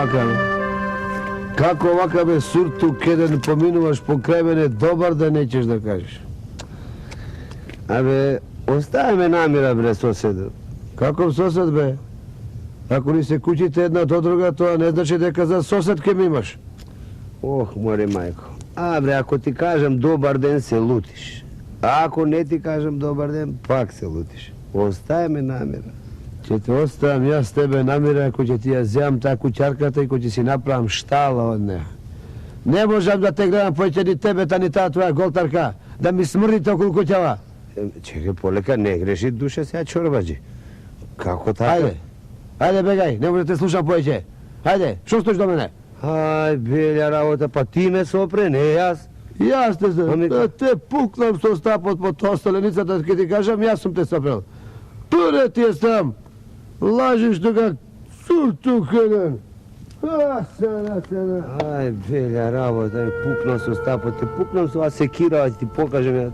овака, бе? Како овака, бе, сурту, кеден поминуваш покрај мене, добар да неќеш да кажеш? Абе, остави ме намира, бре, соседу. Каков сосед, бе? Ако ни се куќите една од друга, тоа не значи дека за сосед ке ми имаш. Ох, море мајко. А, бре, ако ти кажам добар ден, се лутиш. А ако не ти кажам добар ден, пак се лутиш. Остави ме намира. Ќе те оставам јас тебе намира, ако ќе ти ја земам таа куќарката и ако ќе си направам штала од неа. Не можам да те гледам поќе ни тебе, та ни таа твоја голтарка, да ми смрдите околу куќава. Чекай, полека, не греши душа сега чорбаджи. Како така? Ајде, ајде бегај, не може да те слушам поеќе. Ајде, што стоиш до мене? Ај, белја работа, па ти ме сопре, не јас. Јас те Ами, да те пукнам со стапот под осталеницата, ке ти кажам, јас сум те сопрел. Туре ти е сам. Лажиш тука суртук еден. Сена. Ај, белја работа, ме пукнам со стапот, те пукнам со секира, да ти покажем ја.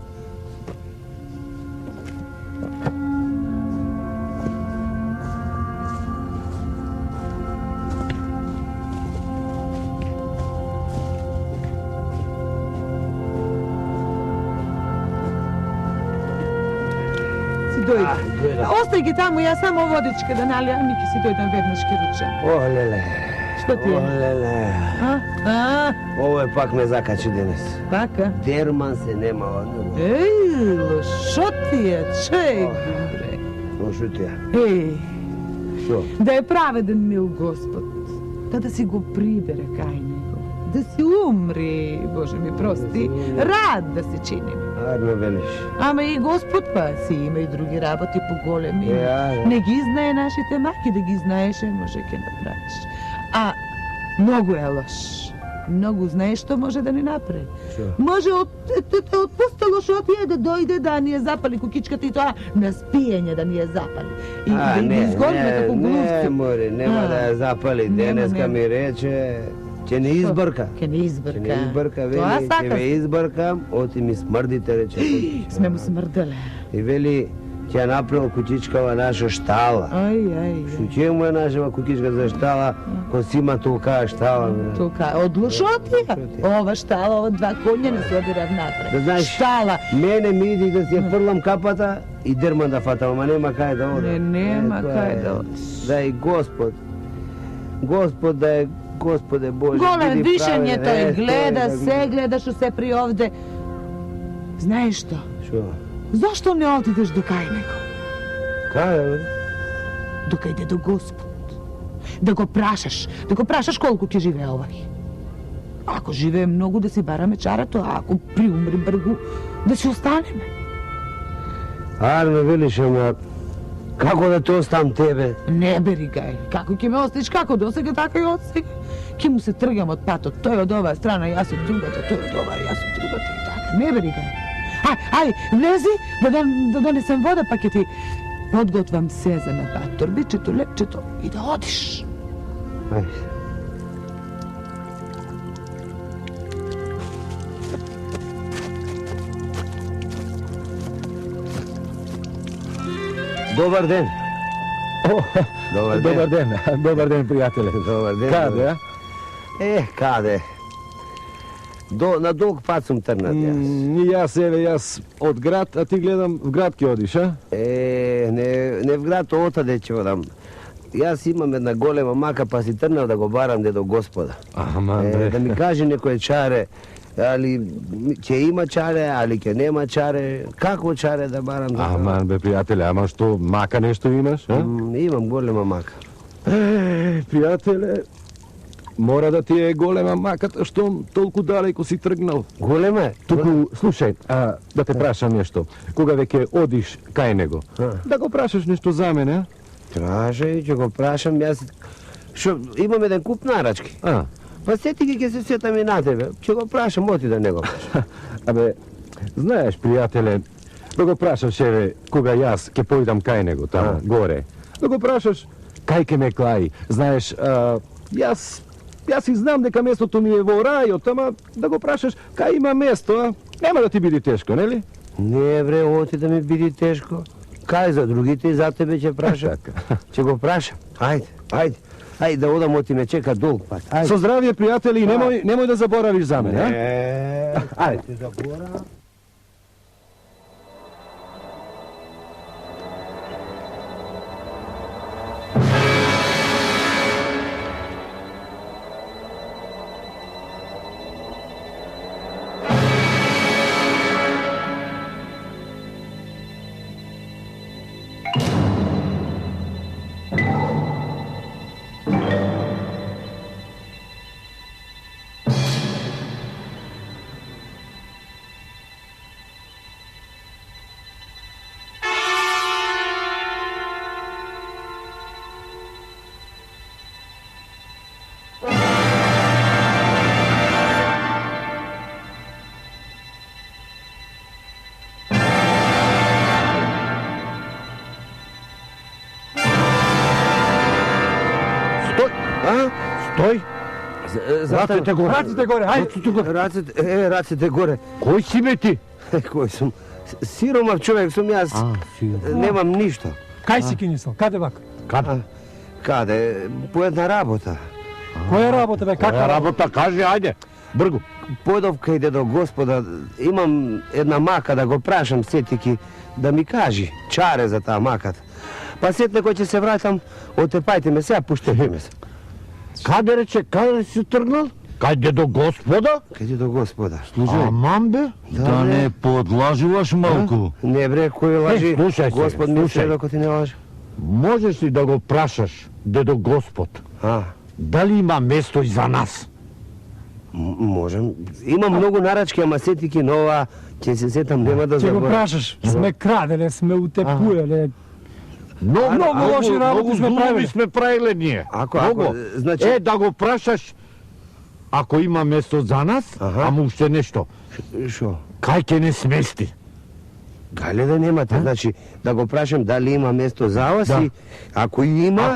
Остай ги таму, јас само водичка да налијам и ќе си дојдам веднаш ке ручам. О, леле. Што ти е? О, леле. Ово е пак ме закачи денес. Пака? Дерман се нема од него. Еј, шо ти е? Чеј, бре. Шо ти е? Еј, Шо? да е праведен мил Господ, да си го прибере кај него, да си умри, Боже ми прости, рад да се чиним. Арно велиш. Ама и Господ па си има и други работи поголеми. Не ги знае нашите маки, да ги знаеше, може ке направиш. А многу е лош. Многу знае што може да ни направи. Може те отпустало што ти е да дојде да ни ја запали кукичката и тоа на спиење да ни ја запали. И да ни изгониме како глувци. Не, море, нема да ја запали. Денеска ми рече, ќе не избрка. Ќе не избрка. Ќе не избрка, вели, Тоа ќе сака. ве избркам, оти ми смрдите, рече. Сме му смрделе. И вели, ќе ја направил кучичкава наша штала. Што ќе му е нашава кукичка за штала, ко си има толка штала. Тука, од лошотија. Ова штала, ова два коња не се одирав напред. Да знаеш, штала. Мене ми иди да си ја фрлам капата и дерман да фатам, ама нема кај да одам. Нема кај да одиш. Да и Господ, да е Господе Боже, Голем биди вишење праведен. тој гледа, се гледа што се при овде. Знаеш што? Шо? Зашто не отидеш до кај него? Кај, бе? Дока иде до Господ. Да го прашаш колку ќе живее овај. Ако живее многу да си бараме чарато, а ако приумри бргу, да си останеме. Арме, велиш, ама како да те оставам тебе? Не бери гај, како ќе ме оставиш, како досега, така и од сега. Ќе му се тргам од патот, тој од оваа страна, јас од другата, тој од оваа, јас од другата и така. Не бери гај. Ај, влези, да донесем вода, па ќе ти подготвам сеза на пат, торбичето, лепчето и да одиш. Ајде. Добар ден. Добар ден, пријателе. Добар ден. Каде, а? Каде? На долг пат сум трнат јас. Јас од град, а ти гледам в град ќе одиш, а? Не в град, отаде ќе одам. Јас имам една голема мака, па си трнав да го барам до Господа. Да ми каже некој чаре, али ќе има чаре, али ќе нема чаре, како чаре да барам? Аман бе, пријателе, ама што, мака нешто имаш, а? Имам голема мака. Пријателе, мора да ти е голема маката, што толку далеко си тргнал. Голема е? Туку, слушај, да те прашам нешто. Кога веќе одиш кај него, да го прашаш нешто за мене, а? Трашај, ќе го прашам, јас... Шо, имам еден куп нарачки. Па сети ги ќе се сетам и на тебе. Ќе го прашам, оти да не го прашам. Абе, знаеш, пријателе, да го прашаш, еве, кога јас ќе појдам кај него, таму, горе. Да го прашаш, кај ке ме клаи. Знаеш, јас и знам дека местото ми е во рајот, ама да го прашаш, кај има место, а? Нема да ти биде тешко, нели? Не, бре, оти да ми биде тешко. Кај за другите и за тебе ќе прашам. Ќе го прашам. Ајде. Ajde da odamo, ti me čeka dug pat. Ajde. Со здравје, пријатели, и немој да заборавиш за мене, а? Ne, Ajde. ti zaborav. Стој! Racite gore. Racite gore, hajde! Racite gore. Кој си бе ти? Кој сум? Сиромав човек сум јас. Немам ништо. Кај си кинисал? Каде вака? Каде? По една работа. Која работа бе? Каква работа? Кажи, ајде! Бргу! Подов кај дедо Господа, имам една мака да го прашам сетики да ми кажи чаре за таа маката. Па сетне кој ќе се вратам, отепајте ме сега, пуштете ме се. Каде рече, каде си тргнал? Каде до Господа? Кај дедо Господа. Аман бе? Да не подлажуваш малку. Не бре, кој лажи? Слушај се, Господ ми слушај. се докато ти не лажи. Можеш ли да го прашаш, дедо Господ, дали има место и за нас? Можем. Има многу нарачки, ама сетики нова, ќе се сетам, нема да Ќе го заборам. прашаш. Сме краделе, сме утепуеле. Многу лоши работи сме правиле. сме правиле ние. Ако, значи... Да го прашаш, ако има место за нас, ама уште нешто. Шо? Кај ќе не смести? Гале да немате, значи да го прашам дали има место за вас и ако има,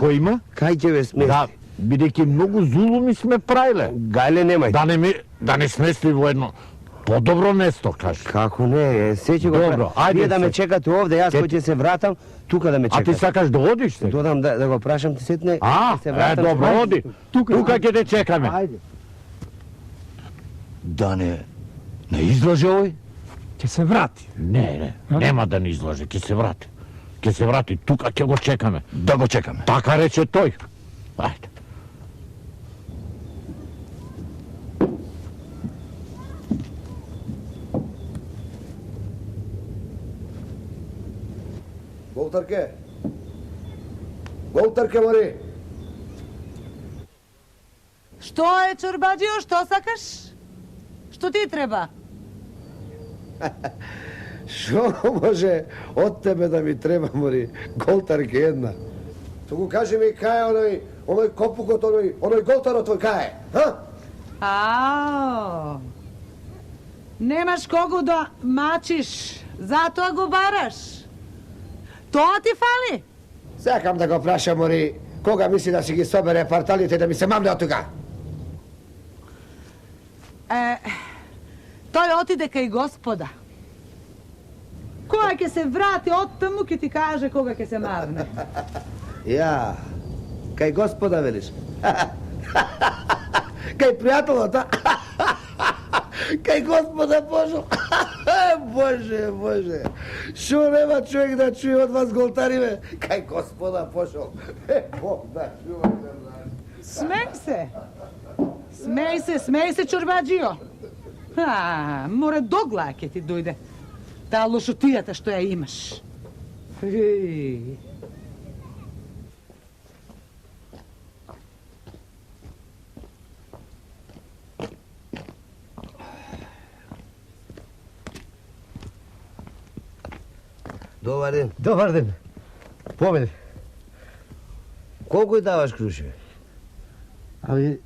кај ќе ве смести? Да, бидејќи многу зулуми сме правиле. Гале немајте. Да не смести во едно подобро место, кажи. Како не, се ќе го Добро, ајде Вие да ме се. чекате овде, јас кој ќе се вратам, тука да ме А чекате. ти сакаш да одиш? Те? Додам да го прашам, ти сетне, се вратам. Добро, оди. Тука ќе те чекаме. Ајде. Да не излаже овој? Ќе се врати. Не, нема да не излаже, ќе се врати. Ќе се врати, тука ќе го чекаме. Да го чекаме. Така рече тој. Ајде. Голтарке! Голтарке, мори! Што е, чорбаджио, што сакаш? Што ти треба? Шо може од тебе да ми треба, мори? Голтарке една. Туку кажи ми кај оној копукот, оној голтарот твој кај е, ха? Ао! Немаш кого да мачиш, затоа го бараш. Тоа ти фали? Сакам да го прашам, мори, кога мисли да си ги собере парталите и да ми се мамне од тука? Тој отиде кај Господа. Кога ќе се врати од таму, ќе ти каже кога ќе се мавне. Ја, кај Господа велиш. Кај пријателот, кај Господа пошол. Боже, Боже. Шо нема човек да чуе од вас, голтариве? Кај Господа пошол. Бог да чува. Смеј се. Смеј се, чорбаджио. Море доглаа ќе ти дојде. Таа лошотијата што ја имаш. Добар ден. Добар ден. Поведи. Колку ја даваш крушеви? Ами,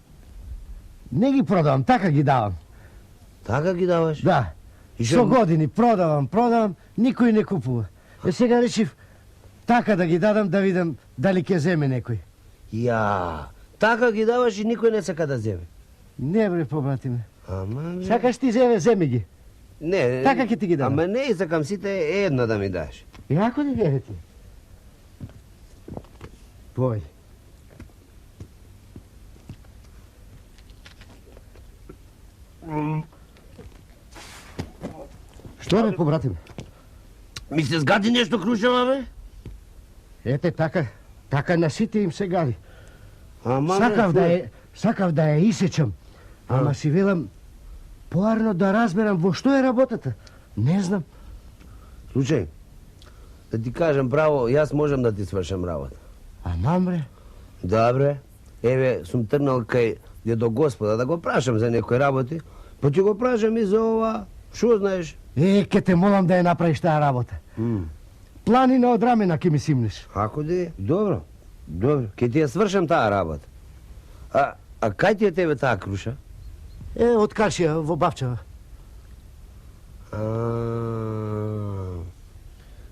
не ги продавам, така ги давам. Така ги даваш? Да. И Со години продавам, никој не купува. Сега речив така да ги дадам да видам дали ќе земе некој. Ја, така ги даваш и никој не сака да земе. Не бре, побратиме. Ама бе. Сакаш ти земи ги. Не. Така ќе ти ги дадам. Ама не сакам сите една да ми даш. Јако не ги ти. Поведи. Што бе, побратиме? Ми се згади нещо крушава, бе? Ете, така на сите им се гади. Ама, Сакав да ја исечам, ама си велам поарно да разберам во што е работата. Не знам. Слушај, да ти кажам право, јас можам да ти свршам работа. Амам бре. Добре, еве, сум тргнал кај дедо Господа да го прашам за некои работи, па ќе го прашам и за ова, шо знаеш? Ке те молам да ја направиш таа работа. Планина од рамена ке ми симнеш. Ако де, добро, ќе ти ја свршам таа работа. А кај ти е тебе таа круша? Од Кашија во Бавчева.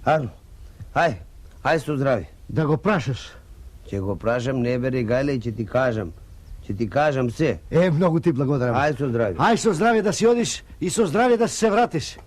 Ано, ај со здрави. Да го прашаш. Ќе го прашам, не бери гајле и ќе ти кажам се. Многу ти благодарам. Ај со здрави. Ај со здравје да си одиш и со здравје да се вратиш.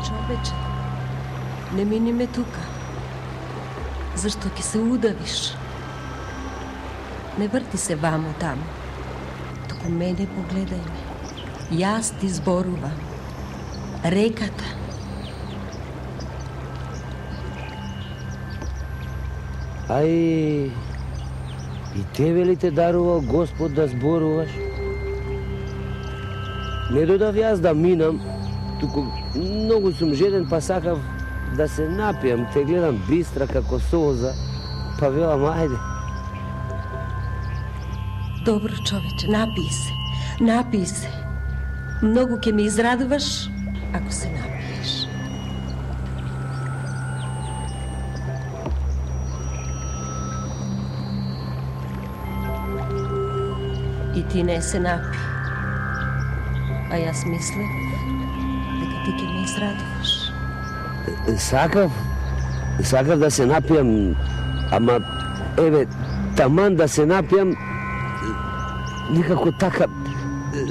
Човече, не мини ме тука. Зашто ќе се удавиш? Не врти се вамо тамо. Току мене погледај ме. Јас ти зборувам. Реката. Ај, и тебе ли те дарувал Господ да зборуваш? Не додав јас да минам, туку многу сум жеден, па сакав да се напијам, те гледам бистра како соза, па велам ајде. Добро, човече, напи се. Многу ќе ме израдуваш ако се напиеш. И ти не се напи. А јас мислев дека ти ќе ме израдуваш. Сакав да се напијам, ама еве, таман да се напијам, некако така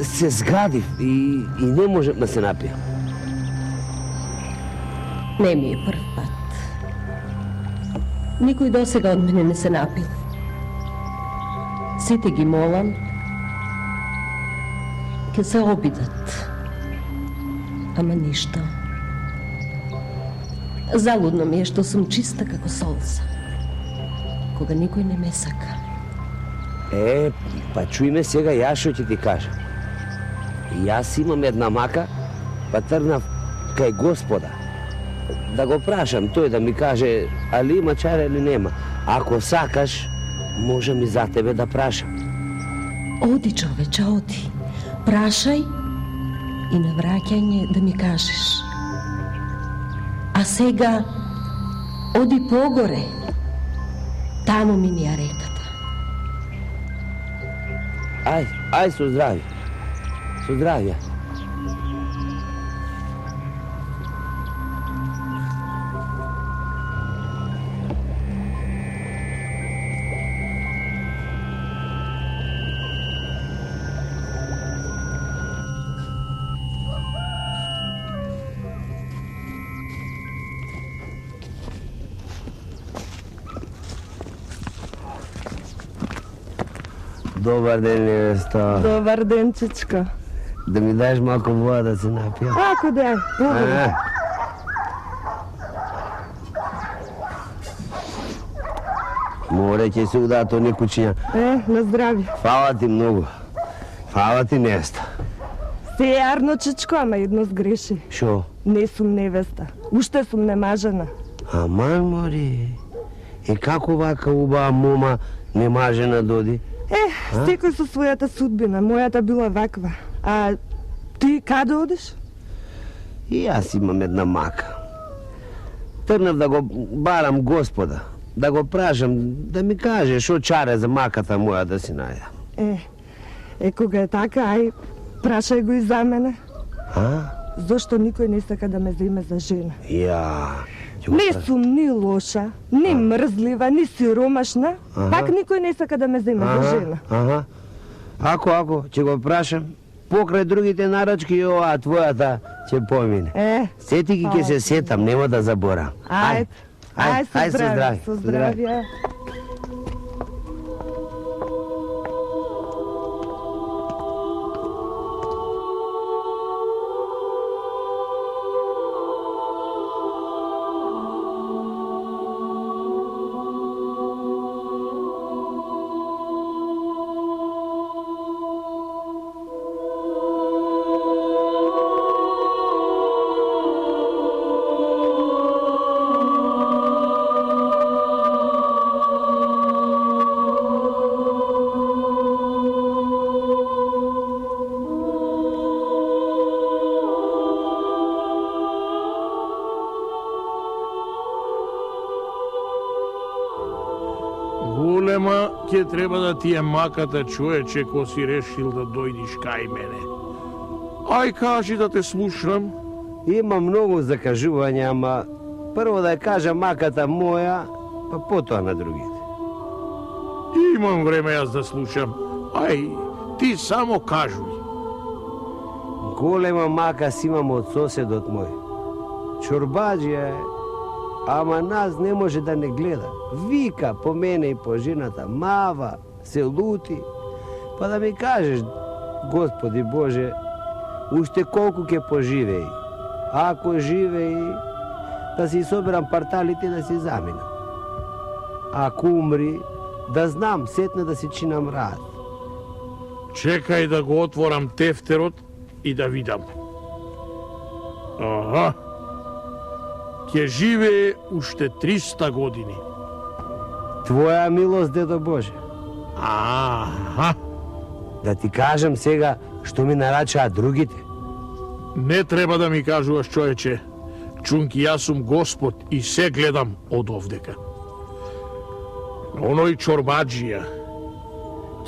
се згадив и не можем да се напијам. Не ми е прв пат. Никој досега од мене не се напил. Сите ги молам, ќе се обидат. Ама ништо. Залудно ми е што сум чиста како солца, кога никој не ме сака. Па чуј ме сега, јас што ќе ти кажам. Јас имам една мака, па тргнав кај Господа. Да го прашам тој да ми каже али има чара или нема. Ако сакаш, можам и за тебе да прашам. Оди, човече, оди. Прашај и на враќање да ми кажеш. А сега оди погоре. Тамо минија реката. Ај со здрави. Со здравје. Добар ден, невеста. Добар ден, чичко. Да ми даеш малко вода да се напия? Ако да, добро. Море ќе се удаат они кучиња. На здрави. Фала ти многу. Фала ти, невеста. Се јарно, чичко, ама едно сгреши. Шо? Не сум невеста. Уште сум немажена. Аман, мори. Како вака убава мома немажена доди? Секој со својата судбина. Мојата била ваква. А ти каде одиш? И јас имам една мака. Тргнав да го барам Господа, да го прашам, да ми каже шо чаре за маката моја да си најдам. Кога е така, ај, прашај го и за мене. А? Зошто никој не сака да ме земе за жена? Ја... Не сум ни лоша, ни мрзлива, ни сиромашна, пак никој не сака да ме земе за жена. Ага. Ако, ќе го прашам, покрај другите нарочки и оваа твојата ќе помине. Сети ги ќе се сетам, нема да заборам. Ајде, со здравје. Со здравје. Голема ќе треба да ти е маката, човече, ко си решил да дојдиш кај мене. Ај кажи да те слушам. Има многу закажувања, ама прво да ја кажа маката моја, па потоа на другите. Имам време јас да слушам. Ај, ти само кажуј. Голема мака си имам од соседот мој. Чорбаджија е, ама нас не може да не гледа. Вика по мене и по жената, мава, се лути. Па да ми кажеш, Господи Боже, уште колку ќе поживеи. Ако живеи, да си соберам парталите да си заминам. Ако умри, да знам сетне да си чинам рад. Чекај да го отворам тефтерот и да видам. Ага. Ќе живее уште 300 години. Твоја милост, дедо Боже. Аха. Да ти кажам сега што ми нарачаат другите. Не треба да ми кажуваш, човече. Чунки, јас сум Господ и се гледам од овдека. Оној чорбаджија,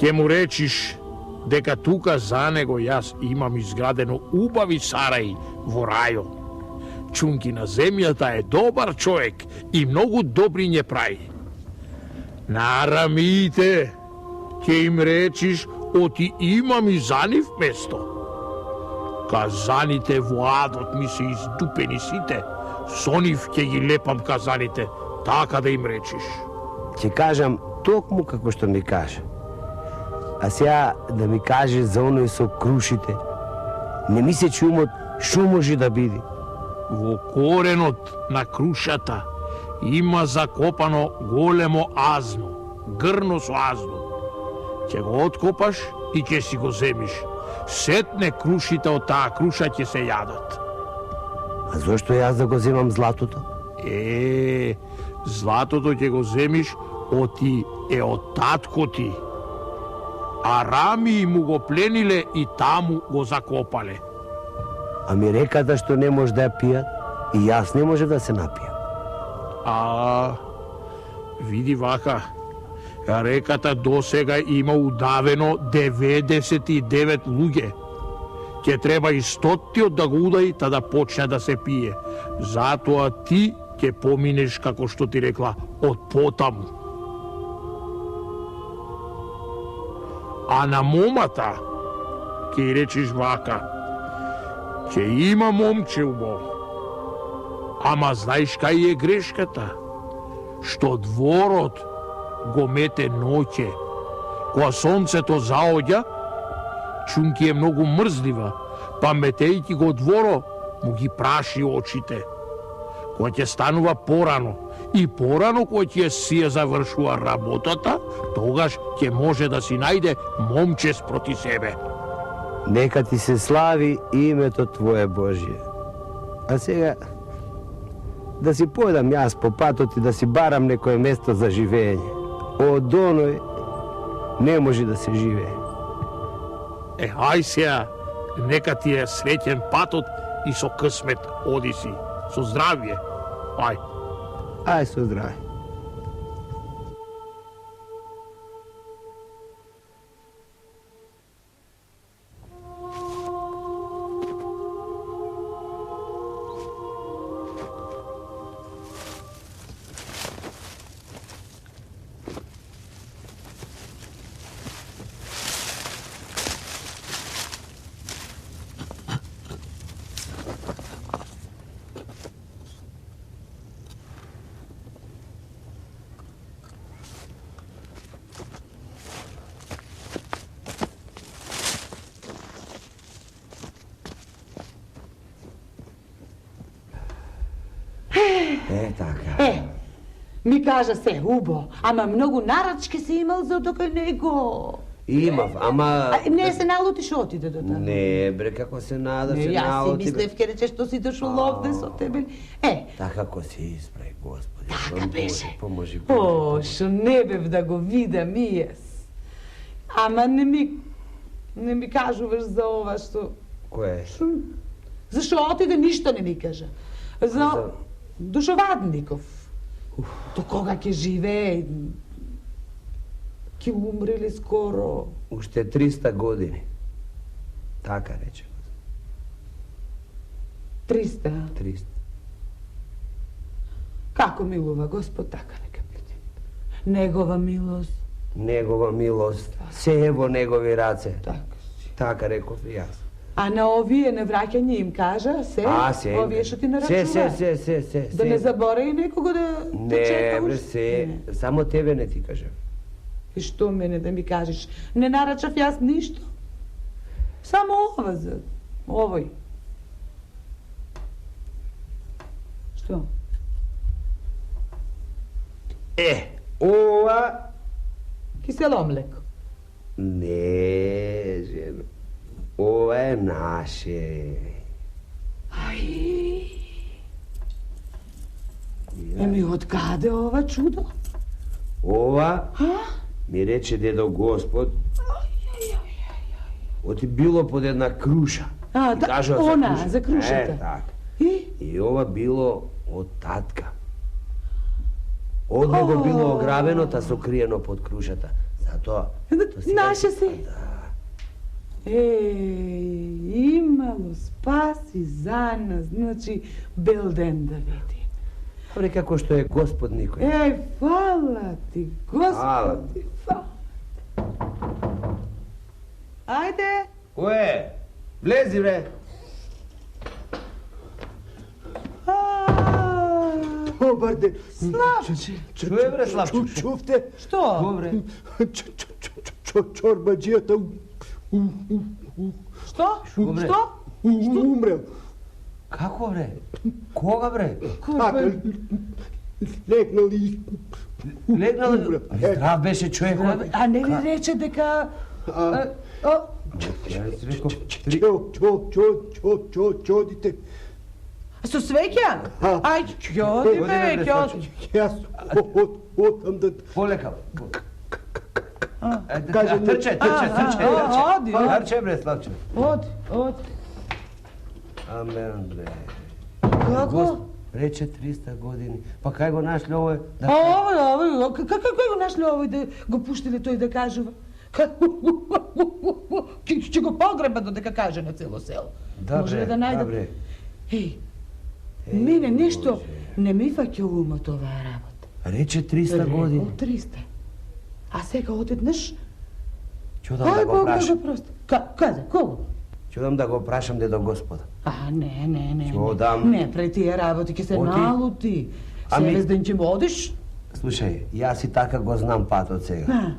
ќе му речиш дека тука за него јас имам изградено убави сараи во рајо. Чунки на земјата е добар човек и многу добри ќе прави. На арамиите ќе им речиш оти имам и за нив место. Казаните во адот ми се издупени сите, со нив ќе ги лепам казаните, така да им речиш. Ќе кажам токму како што ми кажа. А сега да ми кажеш за оној со крушите, не ми се чумот што може да биде. Во коренот на крушата има закопано големо азно, грно со азно. Ќе го откопаш и ќе си го земиш. Сетне крушите од таа круша ќе се јадат. А зошто јас да го земам златото? Златото ќе го земиш оти е од татко ти. Арами му го плениле и таму го закопале. Ами реката што не може да ја пијат и јас не може да се напијам. Види вака, реката досега има удавено 99 луѓе. Ќе треба и 100-тиот да го удаи, та да почне да се пие. Затоа ти ќе поминеш, како што ти рекла, од потаму. А на момата ќе речиш вака: ќе има момче убаво. Ама знаеш кај е грешката? Што дворот го мете ноќе. Кога сонцето заоѓа, чунки е многу мрзлива, па метејќи го дворо, му ги праши очите. Кога ќе станува порано и порано кога ќе си ја завршува работата, тогаш ќе може да си најде момче спроти себе. Нека ти се слави името Твое Божие. А сега да си појдам јас по патот и да си барам некое место за живење. Од оној не може да се живее. Ај сега, нека ти е среќен патот и со късмет оди си. Со здравје. Ај. Ај со здравје. така. Ми кажа се, убо, ама многу нарачки си имал за тока него. Имав, ама... Не се налутиш отиде до таму. Не, бре, како се нада, се Јас наоти, си бре. мислев ке речеш што си дошол овде со тебе. Така како се исправи, Господи. Така беше. Поможи. О, шо не бев да го видам и јас. Ама не ми кажуваш за ова што... Кое? Зашо отиде ништо не ми кажа. За Душовадников. До кога ќе живее? Ќе умрели скоро. Уште 300 години. Така рече. 300. 300. Како милува Господ, така нека биде. Негова милост. Негова милост. Се е во негови раце. Така. Така реков и јас. А на овие невраќање им кажа се, се. овие што ти нарачуваат. Се. Да не заборави некого да чека Не, бре, уште. се. Само тебе не ти кажам. И што мене да ми кажеш? Не нарачав јас ништо. Само ова за овој. Што? Ова... Кисело млеко. Не, жено. Ова е наше. Ај. Еми, откаде ова чудо? Ова ми рече дедо Господ. Оти било под една круша. А, Кажа она, за крушата. така. И? И ова било од татка. Од него било ограбено, та сокриено под крушата. Затоа... Наше се. Имало спаси за нас, значи бел ден да видим. Добре, како што е Господ никој. Фала ти, Фала Господи, фала. Ајде. Кое? Влези, бре. Добар ден. Славче. Чуе, бре, Славче. Чувте? Што? Добре. Чорбаджијата Што? Добре. Што? умрел. Како, бре? Кога, бре? Така, легнал и... Легнал ли? Здрав беше човекот. А не ли рече дека... Јас реков... Чодите. Со свеќа? Ај, ќоди бе, ќоди. Јас отам да... Полека. Кажем, Трче. Оди. Трче, бре, Славче. Оди. Амен, бре. Како? Рече 300 години. Па кај го нашле овој? Овој, како го нашле овој да го пуштиле тој да кажува? Ќе го погреба додека каже на цело село. Може ли да најде? Еј, мене нешто не ми фаќа умот оваа работа. Рече 300 години. 300. А сега одеднаш... Чудам да го прашам. Каде, кого? Чудам да го прашам дедо Господа. А, не. Чудам. Не, пред тие работи ќе се налути. Се ден ќе му одиш? Слушај, јас и така го знам патот сега.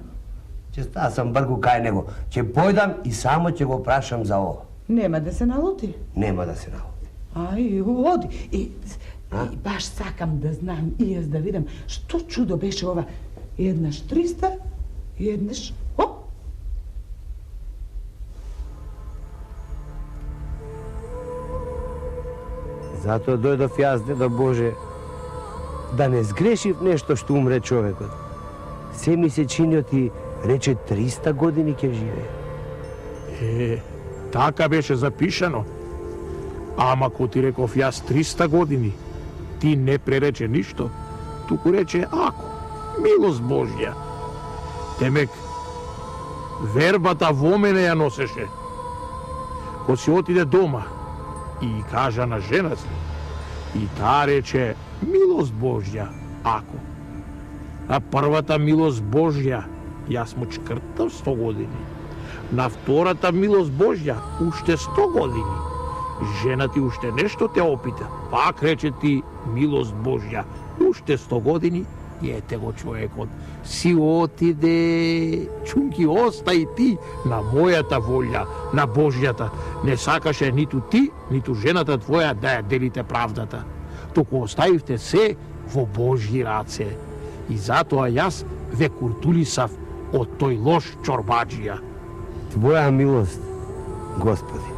Ќе стаа сам бргу кај него. Ќе појдам и само ќе го прашам за ова. Нема да се налути? Нема да се налути. Ај, оди. И баш сакам да знам и јас да видам што чудо беше ова. Еднаш 300, еднаш... Затоа дојдов јас, дедо Боже, да не сгрешив нешто што умре човекот. Се ми се чини ти рече 300 години ќе живее. Така беше запишано. Ама ко ти реков јас 300 години, ти не пререче ништо, туку рече ако, милост Божја. Темек, вербата во мене ја носеше. Ко си отиде дома и кажа на жена си, и таа рече милост Божја, ако. А првата милост Божја, јас му чкртав 100 години. На втората милост Божја, уште 100 години. Жена ти уште нешто те опита, пак рече ти милост Божја, уште 100 години, и ете го човекот. Си отиде, чунки остаи ти на мојата волја, на Божјата. Не сакаше ниту ти, ниту жената твоја да ја делите правдата. туку оставивте се во Божји раце. И затоа јас ве куртулисав од тој лош чорбаджија. Твоја милост, Господи.